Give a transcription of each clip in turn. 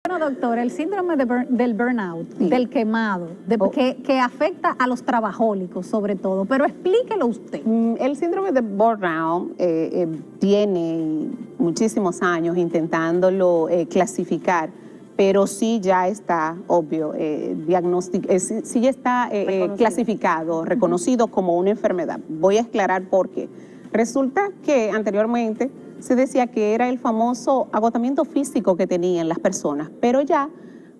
Bueno, doctor, el síndrome del burnout, Sí. del quemado, que afecta a los trabajólicos sobre todo, pero explíquelo usted. El síndrome de burnout tiene muchísimos años intentándolo clasificar, pero sí ya está, obvio, sí ya está clasificado, reconocido como una enfermedad. Voy a aclarar por qué. Resulta que anteriormente se decía que era el famoso agotamiento físico que tenían las personas, pero ya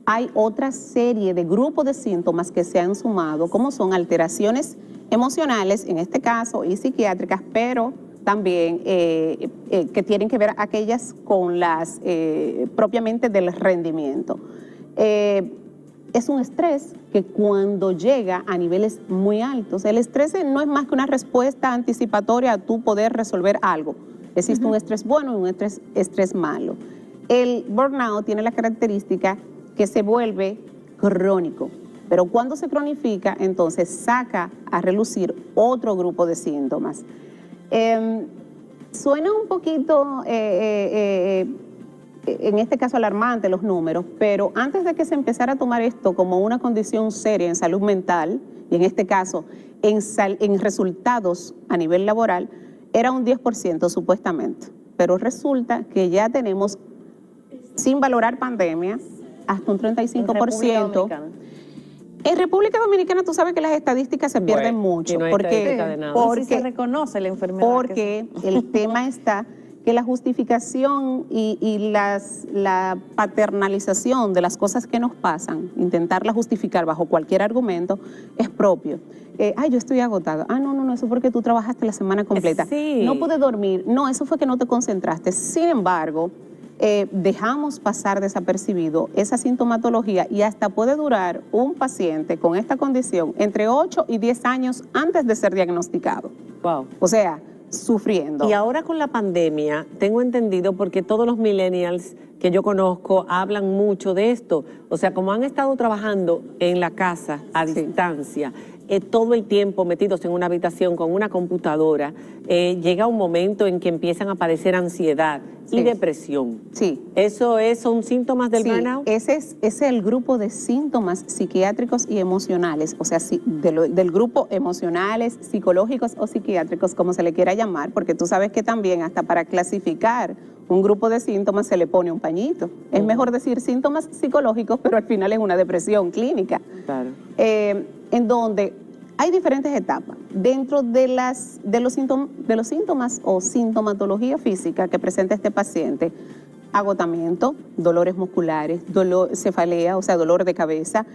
hay otra serie de grupos de síntomas que se han sumado, como son alteraciones emocionales, en este caso, y psiquiátricas, pero también que tienen que ver aquellas con las propiamente del rendimiento. Es un estrés que cuando llega a niveles muy altos, el estrés no es más que una respuesta anticipatoria a tú poder resolver algo. Existe un estrés bueno y un estrés malo. El burnout tiene la característica que se vuelve crónico, pero cuando se cronifica, entonces saca a relucir otro grupo de síntomas. Suena un poquito, en este caso alarmante los números, pero antes de que se empezara a tomar esto como una condición seria en salud mental, y en este caso en resultados a nivel laboral, era un 10% supuestamente, pero resulta que ya tenemos, sin valorar pandemia, hasta un 35%. En República Dominicana tú sabes que las estadísticas se pierden mucho, no hay estadística de nada. Porque se reconoce la enfermedad. Porque el tema está que la justificación y la paternalización de las cosas que nos pasan, intentarla justificar bajo cualquier argumento, es propio. Yo estoy agotada. No, eso fue porque tú trabajaste la semana completa. Sí. No pude dormir. No, eso fue que no te concentraste. Sin embargo, dejamos pasar desapercibido esa sintomatología y hasta puede durar un paciente con esta condición entre 8 y 10 años antes de ser diagnosticado. Wow. O sea, sufriendo. Y ahora con la pandemia, tengo entendido, porque todos los millennials que yo conozco hablan mucho de esto. O sea, como han estado trabajando en la casa a distancia, todo el tiempo metidos en una habitación con una computadora, llega un momento en que empiezan a aparecer ansiedad y depresión. Sí. ¿Eso son síntomas del burnout? Ese es el grupo de síntomas psiquiátricos y emocionales, o sea, del grupo emocionales, psicológicos o psiquiátricos, como se le quiera llamar, porque tú sabes que también hasta para clasificar un grupo de síntomas se le pone un pañito. Es mejor decir síntomas psicológicos, pero al final es una depresión clínica. Claro. En donde hay diferentes etapas. Dentro de los síntomas o sintomatología física que presenta este paciente, agotamiento, dolores musculares, cefalea, o sea, dolor de cabeza,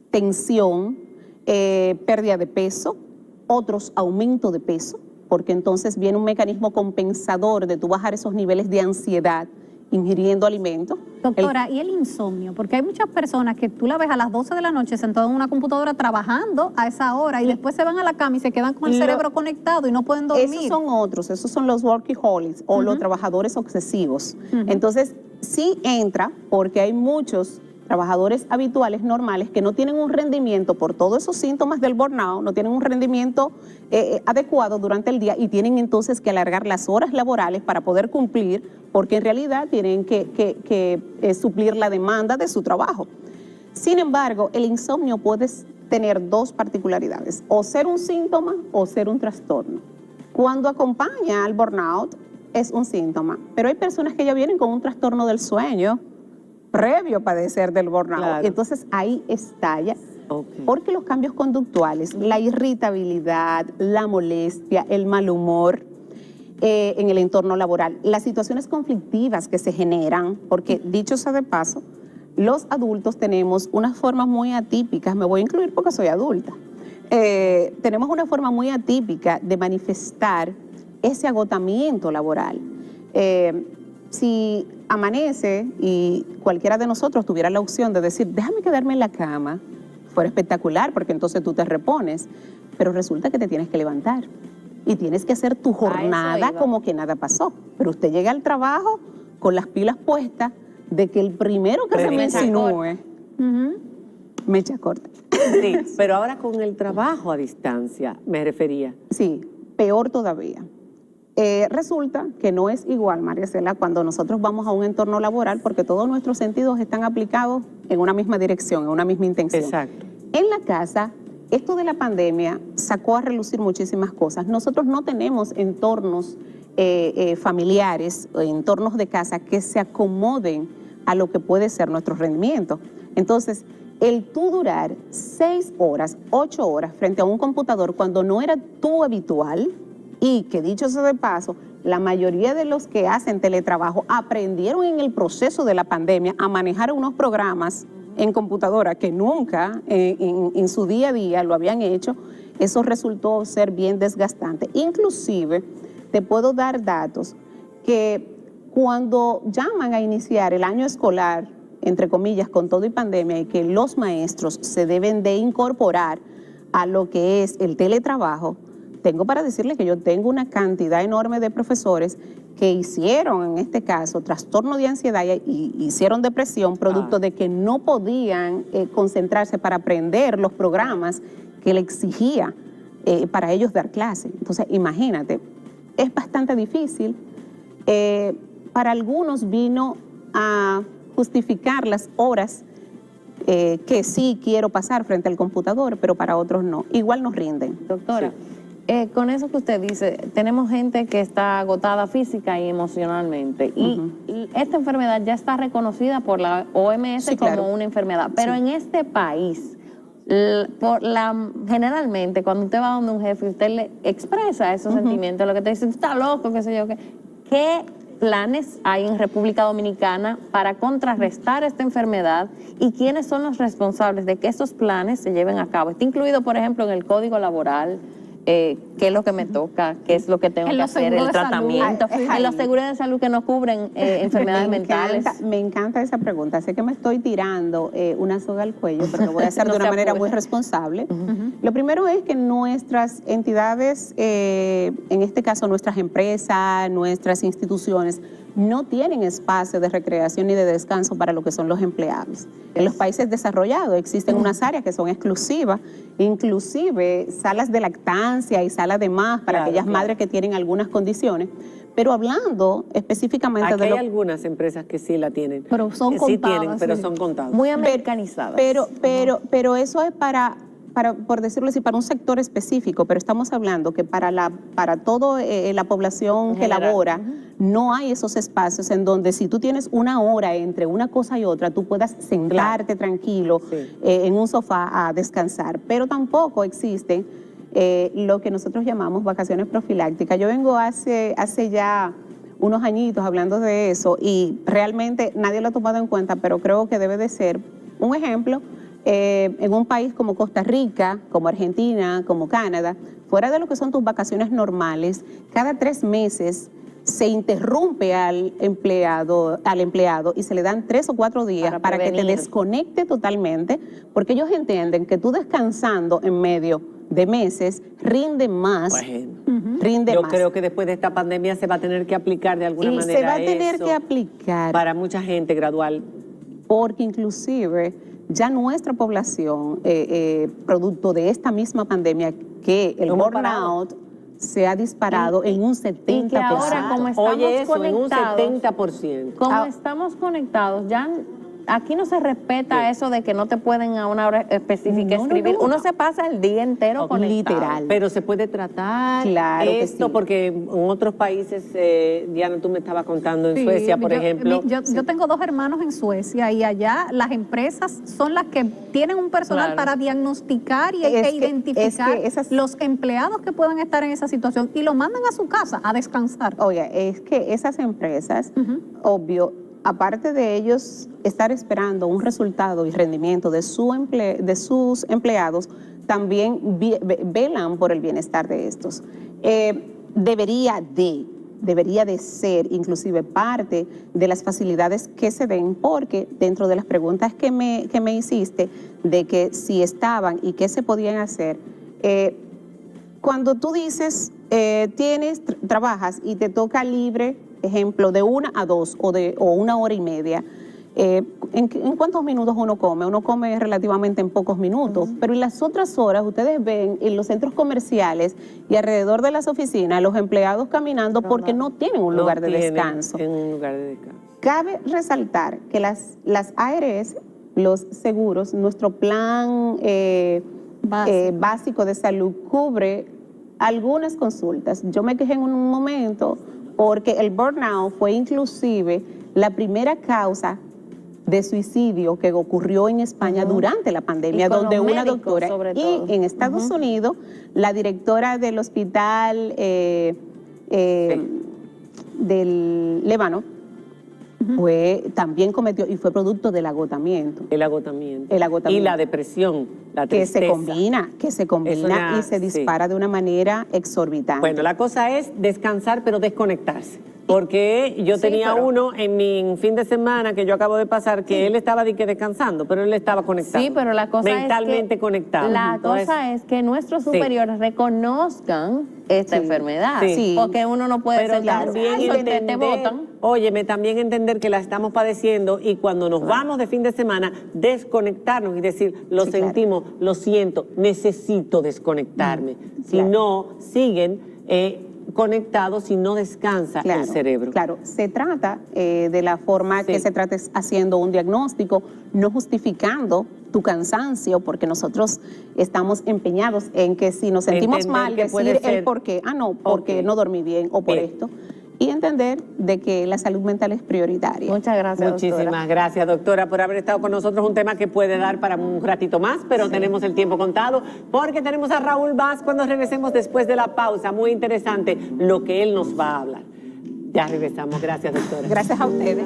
tensión, pérdida de peso, otros aumento de peso, porque entonces viene un mecanismo compensador de tú bajar esos niveles de ansiedad ingiriendo alimentos. Doctora, ¿y el insomnio? Porque hay muchas personas que tú la ves a las 12 de la noche sentada en una computadora trabajando a esa hora y después se van a la cama y se quedan con el cerebro conectado y no pueden dormir. Esos son los workaholics o los trabajadores obsesivos. Entonces, sí entra porque hay muchos trabajadores habituales, normales, que no tienen un rendimiento por todos esos síntomas del burnout, no tienen un rendimiento adecuado durante el día y tienen entonces que alargar las horas laborales para poder cumplir, porque en realidad tienen que suplir la demanda de su trabajo. Sin embargo, el insomnio puede tener dos particularidades, o ser un síntoma o ser un trastorno. Cuando acompaña al burnout es un síntoma, pero hay personas que ya vienen con un trastorno del sueño previo a padecer del burnout. Claro. Y entonces ahí estalla, porque los cambios conductuales, la irritabilidad, la molestia, el mal humor en el entorno laboral, las situaciones conflictivas que se generan, porque dicho sea de paso, los adultos tenemos unas formas muy atípicas, me voy a incluir porque soy adulta, tenemos una forma muy atípica de manifestar ese agotamiento laboral. Si amanece y cualquiera de nosotros tuviera la opción de decir, déjame quedarme en la cama, fuera espectacular, porque entonces tú te repones, pero resulta que te tienes que levantar y tienes que hacer tu jornada como que nada pasó. Pero usted llega al trabajo con las pilas puestas de que el primero que se me insinúe, me echa corta. Sí, pero ahora con el trabajo a distancia, me refería. Sí, peor todavía. Resulta que no es igual, María Cela, cuando nosotros vamos a un entorno laboral, porque todos nuestros sentidos están aplicados en una misma dirección, en una misma intención. Exacto. En la casa, esto de la pandemia sacó a relucir muchísimas cosas. Nosotros no tenemos entornos familiares, entornos de casa que se acomoden a lo que puede ser nuestro rendimiento. Entonces, el tú durar 6 horas, 8 horas frente a un computador cuando no era tu habitual, y que dicho sea de paso, la mayoría de los que hacen teletrabajo aprendieron en el proceso de la pandemia a manejar unos programas en computadora que nunca en su día a día lo habían hecho. Eso resultó ser bien desgastante. Inclusive, te puedo dar datos que cuando llaman a iniciar el año escolar, entre comillas, con todo y pandemia, y que los maestros se deben de incorporar a lo que es el teletrabajo, tengo para decirle que yo tengo una cantidad enorme de profesores que hicieron, en este caso, trastorno de ansiedad y hicieron depresión producto de que no podían concentrarse para aprender los programas que le exigía para ellos dar clase. Entonces, imagínate, es bastante difícil. Para algunos vino a justificar las horas que sí quiero pasar frente al computador, pero para otros no. Igual nos rinden. Doctora, con eso que usted dice, tenemos gente que está agotada física y emocionalmente, y esta enfermedad ya está reconocida por la OMS como una enfermedad, pero en este país, generalmente cuando usted va donde un jefe, usted le expresa esos sentimientos, lo que te dice, tú estás loco, qué sé yo, ¿qué planes hay en República Dominicana para contrarrestar esta enfermedad y quiénes son los responsables de que estos planes se lleven a cabo? Está incluido, por ejemplo, en el Código Laboral, qué es lo que me toca, qué es lo que tengo que hacer, el tratamiento, en los seguros de salud que no cubren enfermedades mentales. Me encanta esa pregunta. Sé que me estoy tirando una soga al cuello, pero lo voy a hacer de una manera muy responsable. Lo primero es que nuestras entidades, en este caso nuestras empresas, nuestras instituciones, no tienen espacio de recreación ni de descanso para lo que son los empleados. En los países desarrollados existen unas áreas que son exclusivas, inclusive salas de lactancia y salas de más para aquellas madres que tienen algunas condiciones. Pero hablando específicamente Aquí hay algunas empresas que sí la tienen. Pero son contadas. Sí tienen, pero son contadas. Muy americanizadas. Pero eso es para, por decirlo así, para un sector específico, pero estamos hablando que para toda la población que labora, no hay esos espacios en donde si tú tienes una hora entre una cosa y otra, tú puedas sentarte tranquilo en un sofá a descansar. Pero tampoco existen lo que nosotros llamamos vacaciones profilácticas. Yo vengo hace ya unos añitos hablando de eso y realmente nadie lo ha tomado en cuenta, pero creo que debe de ser un ejemplo. En un país como Costa Rica, como Argentina, como Canadá, fuera de lo que son tus vacaciones normales, cada 3 meses se interrumpe al empleado y se le dan 3 o 4 días para que te desconecte totalmente, porque ellos entienden que tú descansando en medio de meses rinde más. Yo creo que después de esta pandemia se va a tener que aplicar de alguna manera. Se va a tener que aplicar para mucha gente gradual. Porque inclusive ya nuestra población, producto de esta misma pandemia, que el burnout se ha disparado en un 70%. Y que ahora, como estamos conectados, en un 70%. Como estamos conectados, ya aquí no se respeta eso de que no te pueden a una hora específica escribir. Uno se pasa el día entero conectado. Literal. Pero se puede tratar esto, porque en otros países, Diana, tú me estabas contando, en Suecia, por ejemplo. Yo tengo 2 hermanos en Suecia y allá las empresas son las que tienen un personal para diagnosticar e identificar los empleados que puedan estar en esa situación y lo mandan a su casa a descansar. Oye, es que esas empresas, obvio, aparte de ellos estar esperando un resultado y rendimiento de sus empleados, también velan por el bienestar de estos. Debería de ser inclusive parte de las facilidades que se den, porque dentro de las preguntas que me hiciste de que si estaban y qué se podían hacer, cuando tú dices, trabajas y te toca libre, ejemplo, de 1 a 2 o 1 hora y media, ¿En cuántos minutos uno come? Uno come relativamente en pocos minutos, pero en las otras horas ustedes ven en los centros comerciales y alrededor de las oficinas los empleados caminando porque no tienen un lugar de descanso. Cabe resaltar que las ARS, los seguros, nuestro plan básico de salud cubre algunas consultas. Yo me quejé en un momento porque el burnout fue inclusive la primera causa de suicidio que ocurrió en España durante la pandemia, donde una doctora, y en Estados Unidos, la directora del hospital del Líbano, también cometió, y fue producto del agotamiento. El agotamiento. Y la depresión, la tristeza. Que se combina y se dispara de una manera exorbitante. Bueno, la cosa es descansar, pero desconectarse. Porque yo tenía uno en mi fin de semana que yo acabo de pasar, que él estaba descansando, pero él estaba conectado. Sí, pero la cosa mentalmente es que, conectado. La cosa es que nuestros superiores reconozcan esta enfermedad. Porque uno no puede ser también te votan. Óyeme, también entender que la estamos padeciendo y cuando nos vamos de fin de semana, desconectarnos y decir, lo sentimos, lo siento, necesito desconectarme. Si no, siguen conectados y no descansa el cerebro. Claro, se trata de la forma que se trata haciendo un diagnóstico, no justificando tu cansancio, porque nosotros estamos empeñados en que si nos sentimos mal, decir el por qué. Porque no dormí bien o por esto. Y entender de que la salud mental es prioritaria. Muchas gracias, Muchísimas gracias, doctora, por haber estado con nosotros. Un tema que puede dar para un ratito más, pero tenemos el tiempo contado, porque tenemos a Raúl Vaz cuando regresemos después de la pausa. Muy interesante lo que él nos va a hablar. Ya regresamos. Gracias, doctora. Gracias a ustedes.